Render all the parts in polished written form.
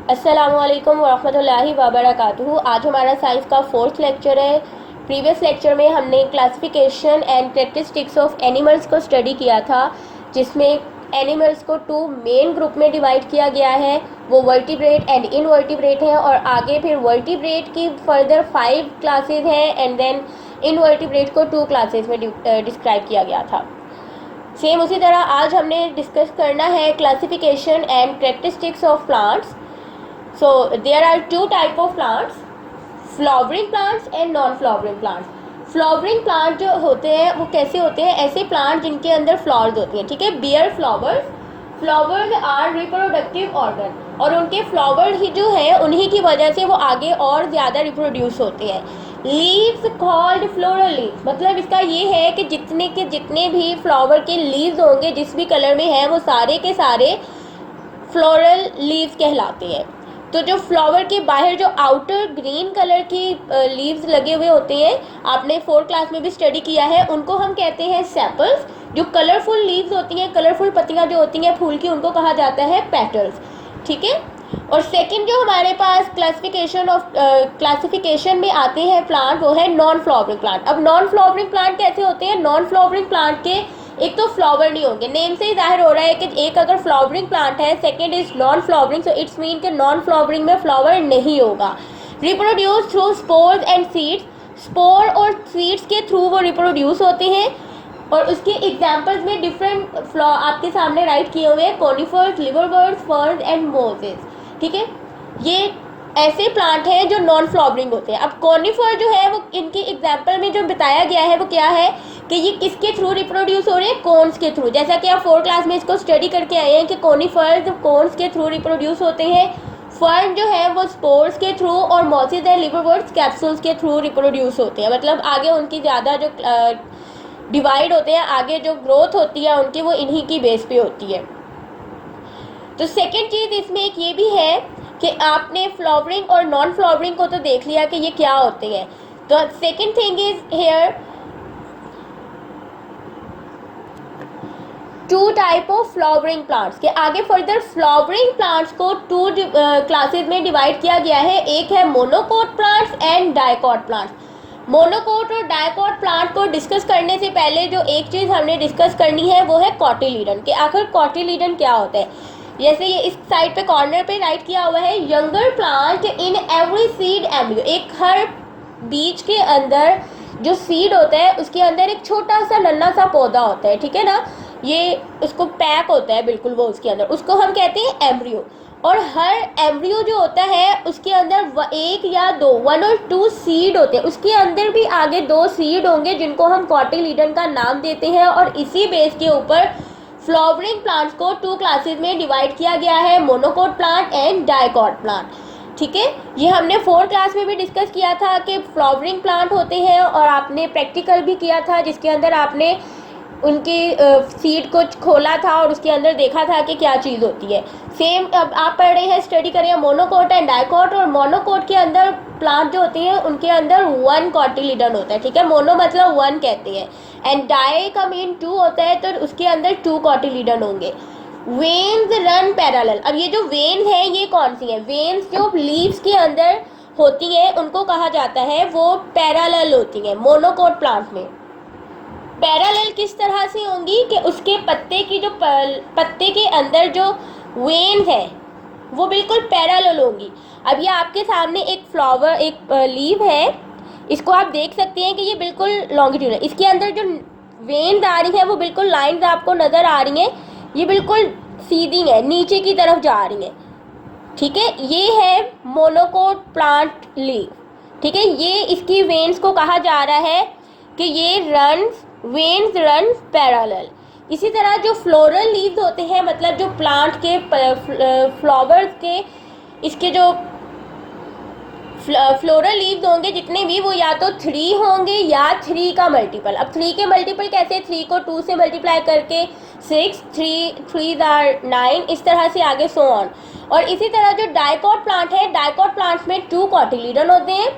अस्सलामुअलैकुम वरहमतुल्लाहि वबरकातुहू। आज हमारा साइंस का फोर्थ लेक्चर है। प्रीवियस लेक्चर में हमने classification and characteristics of animals को स्टडी किया था, जिसमें एनिमल्स को टू मेन ग्रुप में डिवाइड किया गया है। वो वर्टिब्रेट एंड इनवर्टिब्रेट हैं, और आगे फिर वर्टिब्रेट की फर्दर 5 क्लासेज हैं एंड देन इनवर्टिब्रेट को 2 क्लासेज में डिस्क्राइब किया गया था। सेम उसी तरह आज हमने डिस्कस करना है classification and characteristics of plants. So there are 2 type of plants, flowering plants and non-flowering plants. Flowering plant जो होते हैं वो कैसे होते हैं? ऐसे प्लांट जिनके अंदर फ्लावर्स होती हैं, ठीक है। Bear flowers, flowers are reproductive organ, और उनके फ्लावर्स ही जो है उन्हीं की वजह से वो आगे और ज़्यादा रिप्रोड्यूस होते हैं। लीव्स कॉल्ड फ्लोरल लीव्स, मतलब इसका ये है कि जितने भी फ्लावर के लीव्स होंगे जिस भी कलर में हैं वो सारे के सारे फ्लोरल लीव्स कहलाते हैं। तो जो फ्लावर के बाहर जो आउटर ग्रीन कलर की लीव्स लगे हुए होते हैं, आपने 4th क्लास में भी स्टडी किया है, उनको हम कहते हैं सेपल्स। जो कलरफुल लीव्स होती हैं, कलरफुल पत्तियां जो होती हैं फूल की, उनको कहा जाता है पेटल्स, ठीक है। और सेकंड जो हमारे पास क्लासिफिकेशन में आते हैं प्लांट, वो है नॉन फ्लावरिंग प्लांट। अब नॉन फ्लावरिंग प्लांट कैसे होते हैं? नॉन फ्लावरिंग प्लांट के एक तो फ्लावर नहीं होंगे, नेम से ही जाहिर हो रहा है कि एक अगर फ्लावरिंग प्लांट है, second is non flowering, so it's mean कि नॉन फ्लावरिंग में फ्लावर नहीं होगा। Reproduce through spores and seeds, spore और सीड्स के थ्रू वो रिप्रोड्यूस होते हैं। और उसके एग्जाम्पल्स में डिफरेंट आपके सामने राइट किए हुए हैं, कॉनिफर्स, लिवरवर्ट्स, फर्न्स एंड मोजेस, ठीक है। ये ऐसे प्लांट हैं जो नॉन फ्लावरिंग होते हैं। अब कॉनिफर जो है वो इनके एग्जाम्पल में जो बताया गया है वो क्या है कि ये किसके थ्रू रिप्रोड्यूस हो रहे हैं? कोन्स के थ्रू। जैसा कि आप 4th क्लास में इसको स्टडी करके आए हैं कि कॉनिफर कोन्स के थ्रू रिप्रोड्यूस होते हैं, फर्न जो है वो स्पोर्स के थ्रू, और मॉसेस एंड लिवरवर्ट्स कैप्सूल्स के थ्रू रिप्रोड्यूस होते हैं। मतलब आगे उनकी ज़्यादा जो डिवाइड होते हैं, आगे जो ग्रोथ होती है उनकी, वो इन्हीं की बेस पे होती है। तो सेकेंड चीज़ इसमें एक ये भी है कि आपने फ्लावरिंग और नॉन फ्लावरिंग को तो देख लिया कि ये क्या होते हैं। तो second thing is here 2 type of flowering plants के आगे फर्दर फ्लावरिंग प्लांट्स को 2 क्लासेस में डिवाइड किया गया है। एक है monocot plants and dicot plants. Monocot और डाइकोट प्लांट को डिस्कस करने से पहले जो एक चीज़ हमने डिस्कस करनी है वो है कॉटिलीडन, कि आखिर कॉटिलीडन क्या होता है। जैसे ये इस साइड पे कॉर्नर पे राइट किया हुआ है, younger plant in every seed embryo, एक हर बीज के अंदर जो सीड होता है उसके अंदर एक छोटा सा नन्हा सा पौधा होता है, ठीक है ना। ये उसको पैक होता है बिल्कुल वो उसके अंदर, उसको हम कहते हैं एम्ब्रियो। और हर एम्ब्रियो जो होता है उसके अंदर एक या दो, 1 और 2 सीड होते हैं, उसके अंदर भी आगे 2 सीड होंगे जिनको हम कॉटिलीडन का नाम देते हैं। और इसी बेस के ऊपर फ्लावरिंग प्लांट्स को 2 क्लासेस में डिवाइड किया गया है, monocot plant and dicot plant, ठीक है। ये हमने 4th क्लास में भी डिस्कस किया था कि फ्लावरिंग प्लांट होते हैं, और आपने प्रैक्टिकल भी किया था जिसके अंदर आपने उनकी सीड को खोला था और उसके अंदर देखा था कि क्या चीज़ होती है। सेम अब आप पढ़ रहे हैं, स्टडी कर रहे हैं मोनोकोट एंड डाइकोट। और मोनोकोट के अंदर प्लांट जो होती हैं उनके अंदर 1 कॉटिलीडन होता है, ठीक है। मोनो मतलब 1 कहते हैं, एंड डाई का मीन 2 होता है, तो उसके अंदर 2 कॉटिलीडन होंगे। Veins run parallel. अब ये जो वेन्स हैं ये कौन सी हैं? वेन्स जो लीव्स के अंदर होती हैं उनको कहा जाता है वो पैरेलल होती हैं मोनोकोट प्लांट में। पैरेलल किस तरह से होंगी कि उसके पत्ते की जो पत्ते के अंदर जो वेन्स है वो बिल्कुल पैरेलल होंगी। अब ये आपके सामने एक फ्लावर, एक लीव है, इसको आप देख सकते हैं कि ये बिल्कुल लॉन्गिट्यूडनल, इसके अंदर जो वेन्स आ रही हैं वो बिल्कुल लाइंस आपको नज़र आ रही हैं, ये बिल्कुल सीधी है, नीचे की तरफ जा रही हैं, ठीक है। ये है मोनोकोट प्लांट लीव, ठीक है। ये इसकी वेन्स को कहा जा रहा है कि ये वेन्स रन पैरेलल। इसी तरह जो फ्लोरल लीव्स होते हैं, मतलब जो प्लांट के फ्लावर्स के इसके जो फ्लोरल लीव्स होंगे जितने भी, वो या तो 3 होंगे या 3 का मल्टीपल। अब 3 के मल्टीपल कैसे? 3 को 2 से मल्टीप्लाई करके 6, 3 आर 9, इस तरह से आगे सो ऑन। और इसी तरह जो डाइकोट प्लांट है, डाइकोट प्लांट्स में 2 कॉटिलीडन होते हैं।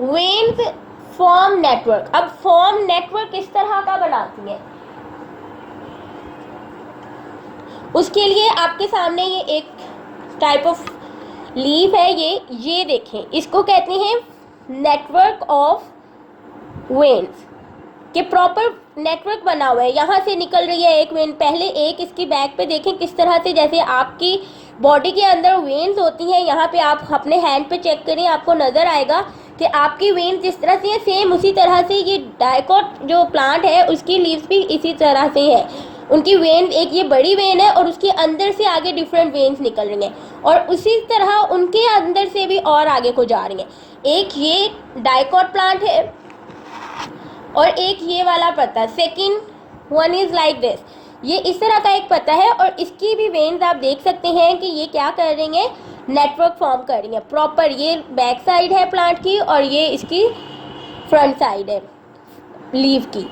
Veins form network. अब फॉर्म नेटवर्क किस तरह का बनाती है, उसके लिए आपके सामने ये एक टाइप ऑफ लीफ है ये देखें, इसको कहते हैं नेटवर्क ऑफ वेन्स, कि प्रॉपर नेटवर्क बना हुआ है। यहाँ से निकल रही है एक वेन, पहले एक इसकी बैक पे देखें किस तरह से, जैसे आपकी बॉडी के अंदर वेन्स होती हैं, यहाँ पे आप अपने हैंड पे चेक करें, आपको नज़र आएगा कि आपकी वेन्स जिस तरह से है सेम उसी तरह से ये डाइकोट जो प्लांट है उसकी लीव्स भी इसी तरह से है। उनकी वेन, एक ये बड़ी वेन है और उसके अंदर से आगे डिफरेंट वेन्स निकल रही हैं, और उसी तरह उनके अंदर से भी और आगे को जा रही हैं। एक ये डाइकोट प्लांट है और एक ये वाला पत्ता, second one is like this, ये इस तरह का एक पत्ता है और इसकी भी वेन्स आप देख सकते हैं कि ये क्या कर रही हैं, नेटवर्क फॉर्म कर रही हैं प्रॉपर। ये बैक साइड है प्लांट की और ये इसकी फ्रंट साइड है लीफ की।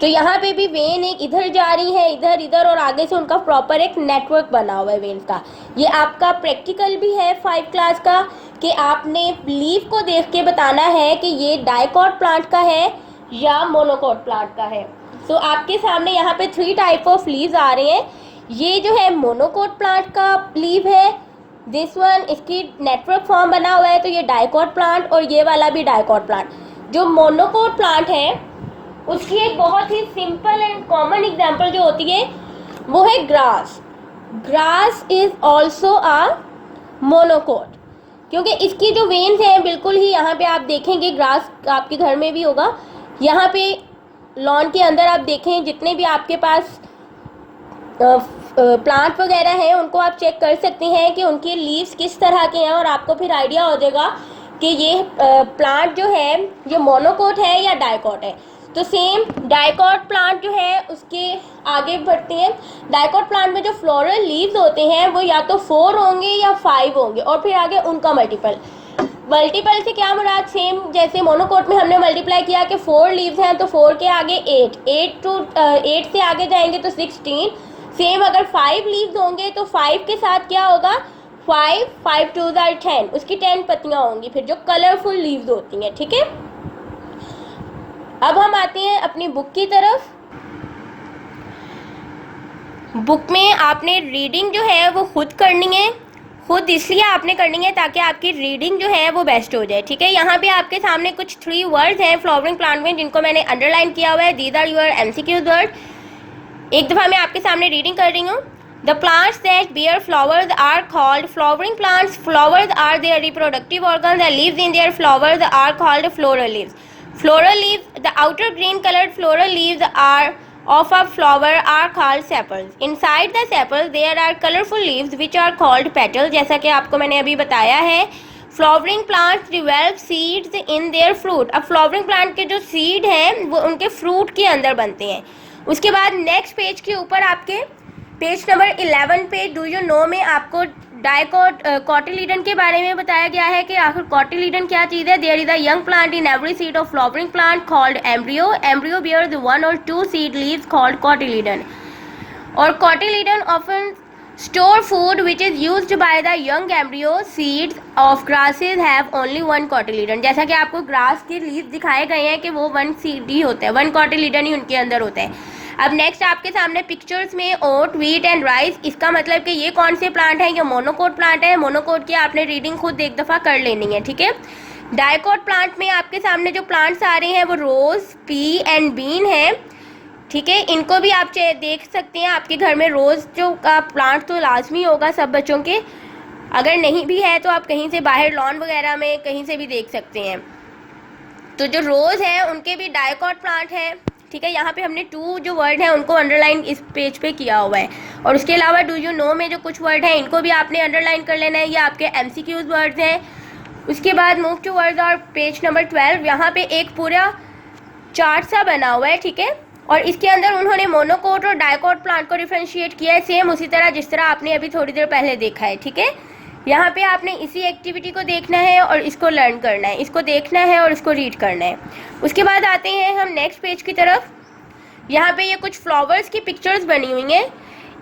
तो यहाँ पे भी वेन एक इधर जा रही है, इधर इधर, और आगे से उनका प्रॉपर एक नेटवर्क बना हुआ है वेन्स का। ये आपका प्रैक्टिकल भी है 5 क्लास का, कि आपने लीफ को देख के बताना है कि ये डाइकोट प्लांट का है या मोनोकोट प्लांट का है। सो आपके सामने यहाँ पे 3 टाइप ऑफ लीव्स आ रहे हैं। ये जो है मोनोकोट प्लांट का लीव है, दिस वन, इसकी नेटवर्क फॉर्म बना हुआ है, तो ये डाइकोट प्लांट, और ये वाला भी डाइकोट प्लांट। जो मोनोकोट प्लांट है उसकी एक बहुत ही सिंपल एंड कॉमन एग्जांपल जो होती है वो है grass. Grass is also a monocot, क्योंकि इसकी जो वेन्स हैं बिल्कुल ही, यहाँ पे आप देखेंगे ग्रास आपके घर में भी होगा, यहाँ पे लॉन के अंदर आप देखें जितने भी आपके पास प्लांट वगैरह हैं उनको आप चेक कर सकते हैं कि उनके लीव्स किस तरह के हैं, और आपको फिर आइडिया हो जाएगा कि ये प्लांट जो है ये मोनोकोट है या डाइकोट है। तो सेम डाइकोट प्लांट जो है उसके आगे बढ़ते हैं। डाइकोट प्लांट में जो फ्लोरल लीव्स होते हैं वो या तो 4 होंगे या 5 होंगे, और फिर आगे उनका मल्टीपल से क्या मुराद, सेम जैसे मोनोकोट में हमने मल्टीप्लाई किया कि 4 लीव्स हैं तो 4 के आगे 8 से आगे जाएंगे तो 16। सेम अगर 5 लीव्स होंगे तो 5 के साथ क्या होगा, 5 2 आर 10, उसकी 10 पत्तियां होंगी फिर जो कलरफुल लीव्स होती हैं। ठीक है, अब हम आते हैं अपनी बुक की तरफ। बुक में आपने रीडिंग जो है वो खुद करनी है, खुद इसलिए आपने करनी है ताकि आपकी रीडिंग जो है वो बेस्ट हो जाए। ठीक है, यहाँ पे आपके सामने कुछ 3 वर्ड्स हैं फ्लावरिंग प्लांट में जिनको मैंने अंडरलाइन किया हुआ है। These are your MCQ word. एक दफ़ा मैं आपके सामने रीडिंग कर रही हूँ। The plants that bear flowers are called flowering plants. Flowers are their reproductive organs. The leaves in their flowers are called floral leaves. Floral leaves, the outer green colored floral leaves are of a flower are called sepals. Inside the sepal there are colorful leaves which are called petals. जैसा कि आपको मैंने अभी बताया है, flowering plants develop seeds in their fruit. अब flowering plant के जो सीड हैं वो उनके फ्रूट के अंदर बनते हैं। उसके बाद नेक्स्ट पेज के ऊपर आपके पेज नंबर 11 पे डू यू नो में आपको डाइकोट कॉटिलीडन के बारे में बताया गया है कि आखिर कॉटिलीडन क्या चीज़ है। There is a young plant in every seed of flowering plant called embryo. Embryo bears 1 or 2 seed leaves called cotyledon. और cotyledon often store food which is used by the young embryo. Seeds of grasses have only 1 cotyledon. जैसा कि आपको grass के leaves दिखाए गए हैं कि वो 1 सीड ही होता है, 1 cotyledon ही उनके अंदर होता है। अब नेक्स्ट आपके सामने पिक्चर्स में ओट, व्हीट एंड राइस, इसका मतलब कि ये कौन से प्लांट है, ये मोनोकोट प्लांट है। मोनोकोट की आपने रीडिंग खुद एक दफ़ा कर लेनी है। ठीक है, डाइकोट प्लांट में आपके सामने जो प्लांट्स आ रहे हैं वो रोज़, पी एंड बीन है। ठीक है, इनको भी आप देख सकते हैं। आपके घर में रोज़ जो का प्लांट तो लाजमी होगा सब बच्चों के, अगर नहीं भी है तो आप कहीं से बाहर लॉन वगैरह में कहीं से भी देख सकते हैं। तो जो रोज़ हैं उनके भी डाइकोट प्लांट है। ठीक है, यहाँ पे हमने 2 जो वर्ड हैं उनको अंडरलाइन इस पेज पे किया हुआ है, और उसके अलावा डू यू नो में जो कुछ वर्ड हैं इनको भी आपने अंडरलाइन कर लेना है। ये आपके MCQs वर्ड्स हैं। उसके बाद मूव टू वर्ड्स और पेज नंबर 12, यहाँ पे एक पूरा चार्ट सा बना हुआ है। ठीक है, और इसके अंदर उन्होंने मोनोकोट और डाइकोट प्लांट को डिफ्रेंशिएट किया है, सेम उसी तरह जिस तरह आपने अभी थोड़ी देर पहले देखा है। ठीक है, यहाँ पे आपने इसी एक्टिविटी को देखना है और इसको लर्न करना है, इसको देखना है और इसको रीड करना है। उसके बाद आते हैं हम नेक्स्ट पेज की तरफ। यहाँ पे ये कुछ फ्लावर्स की पिक्चर्स बनी हुई हैं।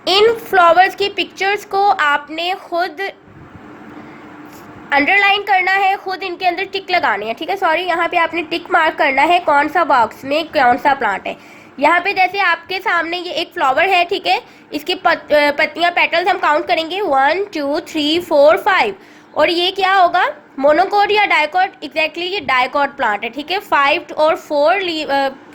इन फ्लावर्स की पिक्चर्स को आपने खुद अंडरलाइन करना है, खुद इनके अंदर टिक लगानी है। ठीक है, सॉरी, यहाँ पे आपने टिक मार्क करना है कौन सा बॉक्स में कौन सा प्लांट है। यहाँ पे जैसे आपके सामने ये एक फ्लावर है। ठीक है, इसकी पत्तियाँ, पेटल्स हम काउंट करेंगे 1 2 3 4 5, और ये क्या होगा, मोनोकोट या डाइकोट, एग्जैक्टली ये डाइकोट प्लांट है, ठीक है। 5 और 4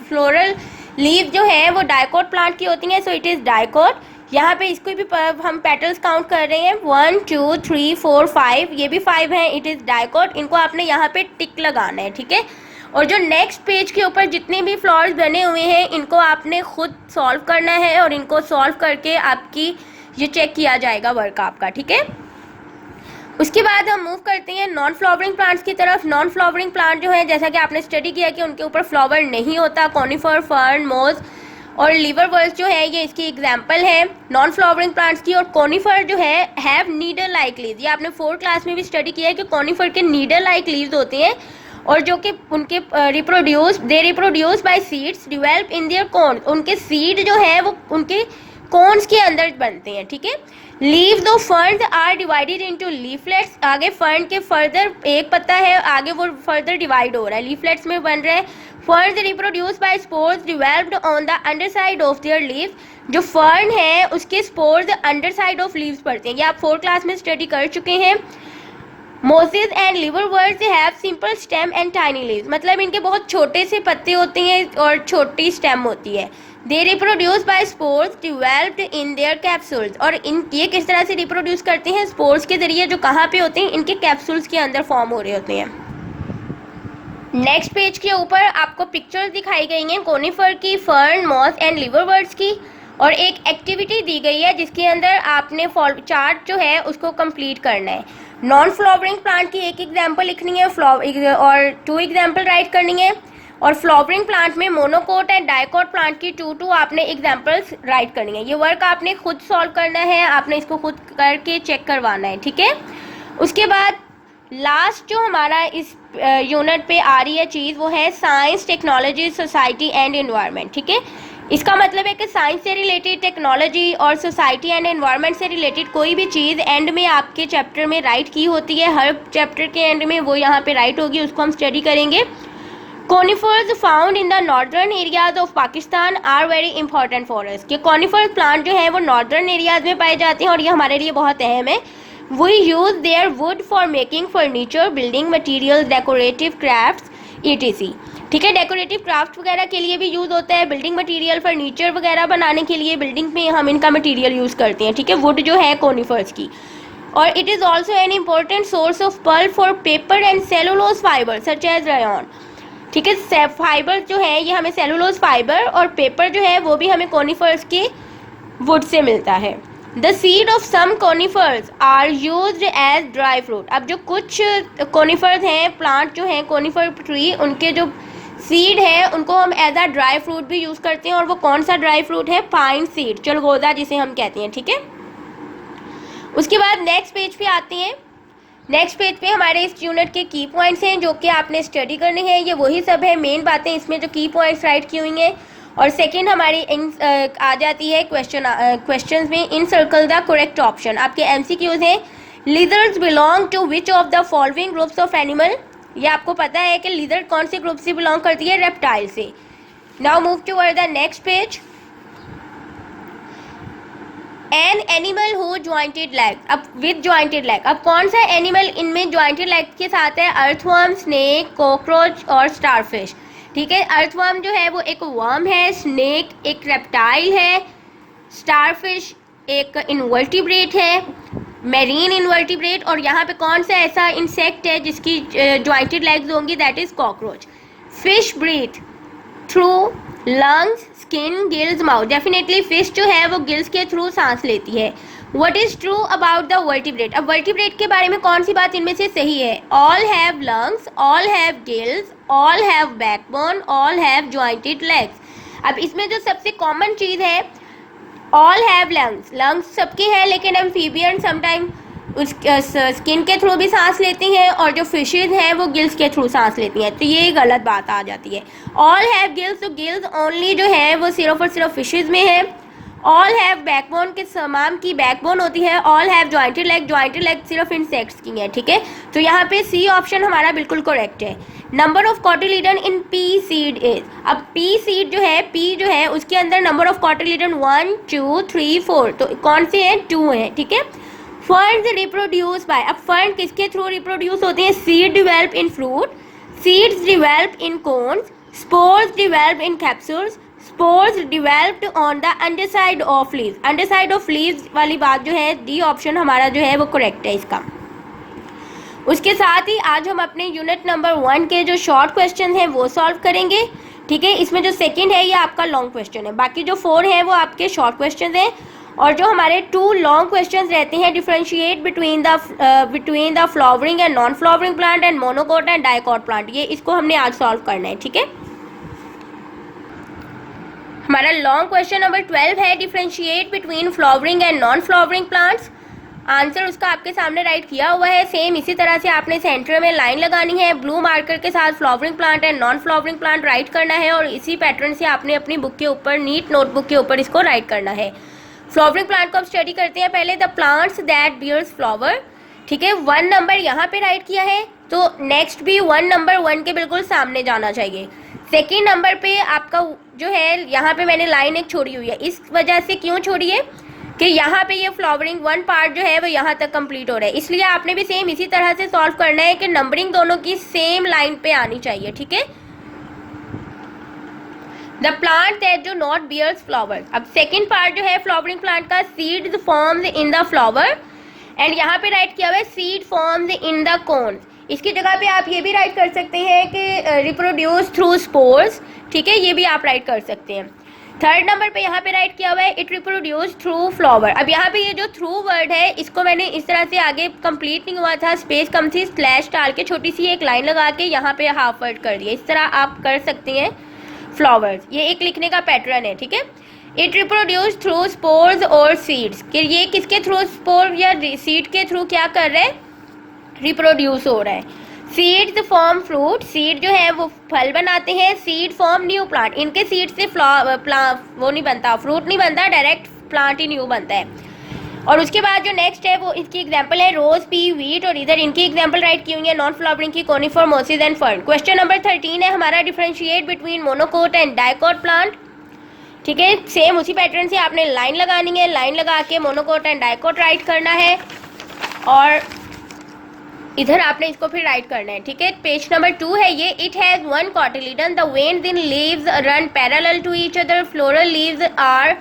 फ्लोरल लीव जो है वो डाइकोट प्लांट की होती हैं, सो इट इज़ डाइकोट। यहाँ पे इसको भी हम पेटल्स काउंट कर रहे हैं, 1 2 3 4 5, ये भी 5 हैं, इट इज़ डाइकोट। इनको आपने यहाँ पे टिक लगाना है, ठीक है। और जो नेक्स्ट पेज के ऊपर जितने भी फ्लावर्स बने हुए हैं इनको आपने खुद सॉल्व करना है, और इनको सॉल्व करके आपकी ये चेक किया जाएगा वर्क आपका, ठीक है। उसके बाद हम मूव करते हैं नॉन फ्लावरिंग प्लांट्स की तरफ। नॉन फ्लावरिंग प्लांट जो है, जैसा कि आपने स्टडी किया कि उनके ऊपर फ्लावर नहीं होता, कॉनिफर, फर्न, मोज और लिवरवर्ट्स जो है ये इसकी एग्जांपल है नॉन फ्लावरिंग प्लांट्स की। और कॉनिफर जो है हैव नीडल लाइक लीव्स, ये आपने 4th क्लास में भी स्टडी किया है कि कॉनिफर के नीडल लाइक लीव्स होते हैं, और जो कि उनके reproduce by seeds develop in their cones, उनके सीड जो है वो उनके कोन्स के अंदर बनते हैं, ठीक है। Leaves of ferns are divided into leaflets, आगे फर्न के फर्दर एक पत्ता है, आगे वो फर्दर डिवाइड हो रहा है, लीफलेट्स में बन रहा है। Ferns reproduce by spores developed on the underside of their leaves, जो फर्न है उसके स्पोर्स अंडरसाइड ऑफ लीव्स पड़ते हैं, ये आप 4th क्लास में स्टडी कर चुके हैं। Mosses and liverworts have simple stem and tiny leaves, मतलब इनके बहुत छोटे से पत्ते होते हैं और छोटी स्टेम होती है। They reproduce by spores developed in their capsules, और ये किस तरह से रिप्रोड्यूस करते हैं, स्पोर्स के जरिए, जो कहाँ पे होते हैं, इनके कैप्सूल्स के अंदर फॉर्म हो रहे होते हैं। नेक्स्ट पेज के ऊपर आपको पिक्चर्स दिखाई गई हैं कोनिफर की, फर्न, मॉस एंड लिवरवर्ट्स की, और एक एक्टिविटी दी गई है जिसके अंदर आपने चार्ट जो है उसको कंप्लीट करना है। नॉन फ्लावरिंग प्लांट की एक एग्जांपल लिखनी है, और 2 एग्जांपल राइट करनी है, और फ्लावरिंग प्लांट में मोनोकोट एंड डाइकोट प्लांट की 2 आपने एग्जांपल्स राइट करनी है। ये वर्क आपने खुद सॉल्व करना है, आपने इसको खुद करके चेक करवाना है, ठीक है। उसके बाद लास्ट जो हमारा इस यूनिट पे आ रही है चीज़ वो है science, technology, society and environment, ठीक है। इसका मतलब है कि साइंस से रिलेटेड, टेक्नोलॉजी और सोसाइटी एंड एनवायरनमेंट से रिलेटेड कोई भी चीज़ एंड में आपके चैप्टर में राइट की होती है, हर चैप्टर के एंड में वो यहाँ पे राइट होगी, उसको हम स्टडी करेंगे। Conifers found in the northern areas of Pakistan are very important for us, कि कॉनिफर्स प्लांट जो है वो नॉर्दर्न एरियाज में पाए जाते हैं और ये हमारे लिए बहुत अहम है। We use their wood for making furniture, building material, decorative crafts etc, ठीक है। डेकोरेटिव क्राफ्ट वगैरह के लिए भी यूज़ होता है, बिल्डिंग मटेरियल, फर्नीचर वगैरह बनाने के लिए बिल्डिंग में हम इनका मटेरियल यूज़ करते हैं, ठीक है, वुड जो है कॉनिफर्स की। और it is also an important source of pulp for paper and cellulose fibre such as rayon, ठीक है। फाइबर जो है ये हमें सेलुलोज फाइबर, और पेपर जो है वो भी हमें कॉनिफर्स के वुड से मिलता है। The seed of some conifers are used as dry fruit, अब जो कुछ कॉनिफर्स हैं, प्लांट जो हैं कॉनिफर ट्री, उनके जो सीड है उनको हम एज अ ड्राई फ्रूट भी यूज़ करते हैं, और वो कौन सा ड्राई फ्रूट है, पाइन सीड, चलगोजा जिसे हम कहते हैं, ठीक है। उसके बाद नेक्स्ट पेज पे आते हैं। नेक्स्ट पेज पे हमारे इस यूनिट के की पॉइंट्स हैं जो कि आपने स्टडी करने हैं, ये वही सब है मेन बातें इसमें जो की पॉइंट्स राइट की हुई हैं। और सेकंड हमारी आ जाती है क्वेश्चंस में encircle the correct option, आपके एमसीक्यूज हैं। Lizards belong to which of the following groups of animal, ये आपको पता है कि लिजर्ड कौन से ग्रुप से बिलोंग करती है, रेप्टाइल से। Now move toward the next page. An animal who jointed leg, अब विद ज्वाइंटेड लेग, अब कौन सा एनिमल इनमें ज्वाइंटेड लेग के साथ है, अर्थवर्म, स्नेक, कॉकरोच और स्टारफिश, ठीक है। अर्थवर्म जो है वो एक वर्म है, स्नेक एक रेप्टाइल है, स्टारफिश एक इनवर्टिब्रेट है, मेरीन इनवर्टिब्रेट, और यहाँ पे कौन सा ऐसा इंसेक्ट है जिसकी ज्वाइंटेड लेग्स होंगी, that is cockroach. Fish breathe through lungs, skin, gills, mouth, definitely fish जो है वो गिल्स के थ्रू सांस लेती है। What is true about the vertebrate, अब वर्टिब्रेट के बारे में कौन सी बात इनमें से सही है, all have lungs, all have gills, all have backbone, all have jointed legs. अब इसमें जो सबसे कॉमन चीज़ है, ऑल हैव लंग्स, लंग्स सबके हैं, लेकिन एम्फीबियन समटाइम उस स्किन के थ्रू भी सांस लेती हैं, और जो फिशेज हैं वो गिल्स के थ्रू सांस लेती हैं, तो ये गलत बात आ जाती है। ऑल हैव गिल्स, तो गिल्स ओनली जो है वो सिर्फ और सिर्फ फिशेज में है। ऑल हैव बैकबोन, के तमाम की बैकबोन होती है। All have jointed leg, jointed leg सिर्फ इंसेक्ट्स की है, ठीक है। तो यहाँ पे सी ऑप्शन हमारा बिल्कुल करेक्ट है। Number of cotyledon in P seed is, अब पी सीड जो है, पी जो है उसके अंदर नंबर ऑफ कॉटिलीडन 1 2 3 4, तो कौन से हैं, 2 हैं, ठीक है। फर्न्स रिप्रोड्यूस बाय, अब फर्न किसके थ्रू रिप्रोड्यूस होते हैं? Seed develop in fruit, seeds develop in cones, spores develop in capsules, spores developed on the underside of leaves. Underside of leaves वाली बात जो है, डी ऑप्शन हमारा जो है वो करेक्ट है इसका। उसके साथ ही आज हम अपने यूनिट नंबर 1 के जो शॉर्ट क्वेश्चन हैं वो सॉल्व करेंगे, ठीक है। इसमें जो सेकंड है ये आपका लॉन्ग क्वेश्चन है, बाकी जो 4 हैं वो आपके शॉर्ट क्वेश्चन हैं। और जो हमारे 2 लॉन्ग क्वेश्चन रहते हैं, differentiate between the flowering and non flowering plant and monocot and dicot plant, ये इसको हमने आज सॉल्व करना है, ठीक है। हमारा लॉन्ग क्वेश्चन नंबर 12 है, differentiate between flowering and non flowering plants. Answer उसका आपके सामने राइट किया हुआ है। सेम इसी तरह से आपने सेंटर में लाइन लगानी है, ब्लू मार्कर के साथ flowering plant and non flowering plant right करना है, और इसी पैटर्न से आपने अपनी बुक के ऊपर, नीट नोटबुक के ऊपर इसको राइट करना है। फ्लावरिंग प्लांट को अब स्टडी करते हैं। पहले the plants that bears flower, ठीक है, 1 नंबर यहाँ पे राइट किया है, तो नेक्स्ट भी 1 नंबर 1 के बिल्कुल सामने जाना चाहिए। सेकेंड नंबर पे आपका जो है, यहाँ पे मैंने लाइन एक छोड़ी हुई है, इस वजह से क्यों छोड़ी है कि यहाँ पे ये फ्लावरिंग 1 पार्ट जो है वो यहाँ तक कंप्लीट हो रहा है, इसलिए आपने भी सेम इसी तरह से सॉल्व करना है कि नंबरिंग दोनों की सेम लाइन पे आनी चाहिए, ठीक है। The plant that do not bears flower, अब सेकेंड पार्ट जो है फ्लावरिंग प्लांट का, seeds forms in the flower, and यहाँ पे राइट किया हुआ है seed forms in the cone. इसकी जगह पे आप ये भी राइट कर सकते हैं कि रिप्रोड्यूस थ्रू स्पोर्स, ठीक है, ये भी आप राइट कर सकते हैं। थर्ड नंबर पे यहाँ पे राइट किया हुआ है इट रिप्रोड्यूस थ्रू फ्लावर। अब यहाँ पे ये जो थ्रू वर्ड है, इसको मैंने इस तरह से आगे कंप्लीट नहीं हुआ था, स्पेस कम थी, स्लैश डाल के छोटी सी एक लाइन लगा के यहाँ पे हाफ वर्ड कर दिया। इस तरह आप कर सकते हैं फ्लावर्स, ये एक लिखने का पैटर्न है, ठीक है। इट रिप्रोड्यूस थ्रू स्पोर्स और सीड्स, कि ये किसके थ्रू, स्पोर या सीड के थ्रू क्या कर रहे हैं, रिप्रोड्यूस हो रहा है। सीड्स फॉर्म फ्रूट, सीड जो है वो फल बनाते हैं, सीड फॉर्म न्यू प्लांट, इनके सीड से वो नहीं बनता, फ्रूट नहीं बनता, डायरेक्ट प्लांट ही न्यू बनता है। और उसके बाद जो नेक्स्ट है वो इसकी एग्जांपल है रोज, पी, वीट, और इधर इनकी एग्जांपल राइट की हुई है नॉन फ्लावरिंग की, conifer, mosses and fern. Question number 13 है हमारा, differentiate between monocot and dicot plant, ठीक है। सेम उसी पैटर्न से आपने लाइन लगानी है, लाइन लगा के मोनोकोट एंड डाइकोट राइट करना है, और इधर आपने इसको फिर राइट करना है, ठीक है। पेज नंबर 2 है ये, it has 1 cotyledon, the veins in leaves run parallel to each other, floral leaves are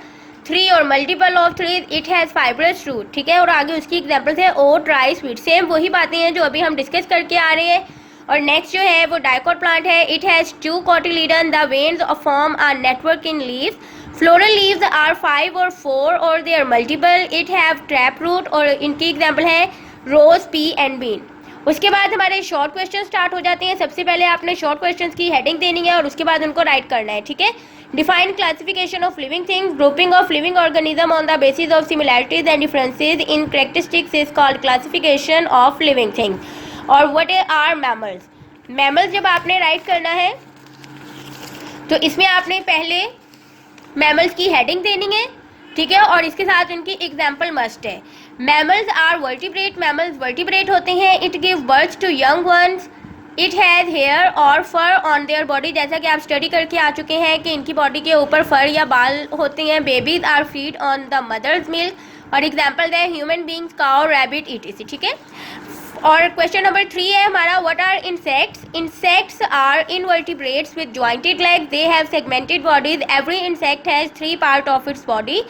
3 और multiple of 3, it has fibrous root, ठीक है। और आगे उसकी एग्जाम्पल्स है ओट, राइस, व्हीट, सेम वही बातें हैं जो अभी हम डिस्कस करके आ रहे हैं। और नेक्स्ट जो है वो डाइकोट प्लांट है, it has 2 cotyledon, the veins form are network in leaves, floral leaves are 5 और 4 और they are multiple, it have trap root, और इनकी एग्जाम्पल है रोज, पी एंड बीन। उसके बाद हमारे शॉर्ट क्वेश्चन स्टार्ट हो जाते हैं। सबसे पहले आपने शॉर्ट क्वेश्चंस की हेडिंग देनी है और उसके बाद उनको राइट करना है, ठीक है। Define classification of living things, grouping of living organism on the basis of similarities and differences in characteristics is called classification of living things. और व्हाट आर मैमल्स, मैमल्स जब आपने राइट करना है तो इसमें आपने पहले मैमल्स की हेडिंग देनी है, ठीक है, और इसके साथ उनकी एग्जाम्पल मस्ट है। Mammals are vertebrate, mammals vertebrate होते हैं। It give birth to young ones, it has hair और फर ऑन देयर बॉडी, जैसा कि आप स्टडी करके आ चुके हैं कि इनकी बॉडी के ऊपर फर या बाल होते हैं। Babies are feed on the mother's milk, और एग्जाम्पल है human beings, cow, rabbit, etc, ठीक है। और क्वेश्चन नंबर 3 है हमारा, what are insects, insects are invertebrates with jointed legs, they have segmented bodies, every insect has 3 part of its body.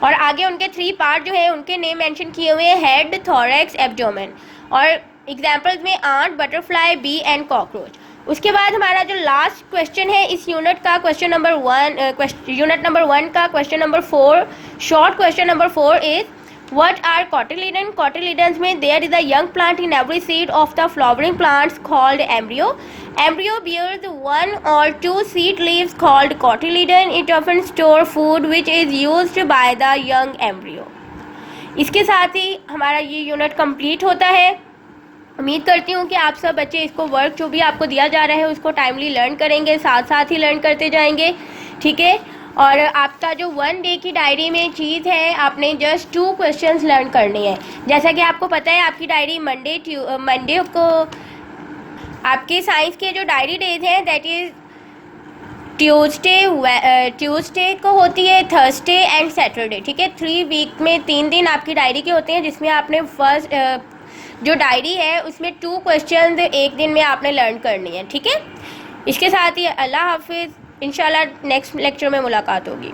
और आगे उनके 3 पार्ट जो है उनके नेम मेंशन किए हुए हैं, हेड, थोरैक्स, एब्डोमेन, और एग्जाम्पल्स में ant, butterfly, bee and cockroach. उसके बाद हमारा जो लास्ट क्वेश्चन है इस यूनिट का, क्वेश्चन नंबर 1, यूनिट नंबर 1 का question number 4, short question number 4 is what are cotyledon, cotyledons में there is a young plant in every seed of the flowering plants called embryo, embryo bears 1 or 2 seed leaves called cotyledon, it often store food which is used by the young embryo। इसके साथ ही हमारा ये unit complete होता है। उम्मीद करती हूँ कि आप सब बच्चे इसको वर्क जो भी आपको दिया जा रहा है उसको टाइमली लर्न करेंगे, साथ साथ ही लर्न करते जाएंगे, ठीक है। और आपका जो 1 डे की डायरी में चीज़ है, आपने जस्ट 2 क्वेश्चंस लर्न करने हैं। जैसा कि आपको पता है आपकी डायरी मंडे को आपके साइंस के जो डायरी डेज हैं दैट इज़ ट्यूसडे को होती है, थर्सडे एंड सैटरडे, ठीक है। 3 वीक में 3 दिन आपकी डायरी के होते हैं, जिसमें आपने फर्स्ट जो डायरी है उसमें 2 क्वेश्चन एक दिन में आपने लर्न करनी है, ठीक है। इसके साथ ही अल्लाह हाफिज़, इंशाल्लाह नेक्स्ट लेक्चर में मुलाकात होगी।